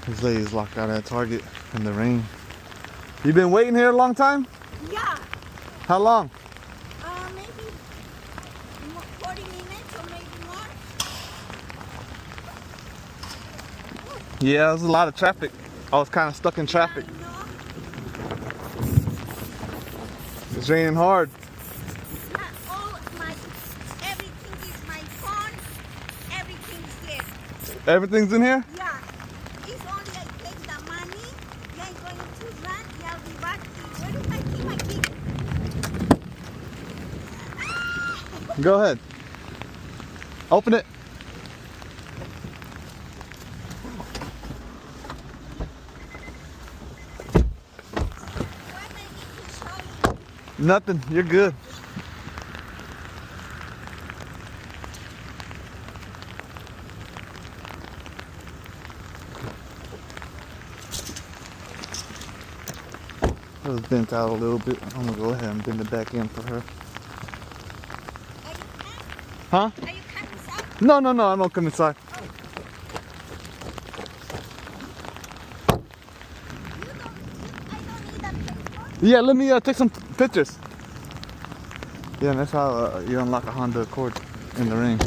This lady's locked out at Target in the rain. You been waiting here a long time? Yeah. How long? Maybe 40 minutes or maybe more. Yeah, there's a lot of traffic. I was kind of stuck in traffic. I know. It's raining hard. Everything is my phone. Everything's here. Everything's in here? Yeah. It's only I take the money. Then going to run. I'll be back. Where is my key? My key. Go ahead. Open it. What I need to show you? Nothing. You're good. It was bent out a little bit. I'm gonna go ahead and bend it back in for her. Are you coming? Huh? Are you coming inside? No, no, no. I don't come inside. I don't need a paper. Yeah, let me take some pictures. Yeah, and that's how you unlock a Honda Accord in the rain.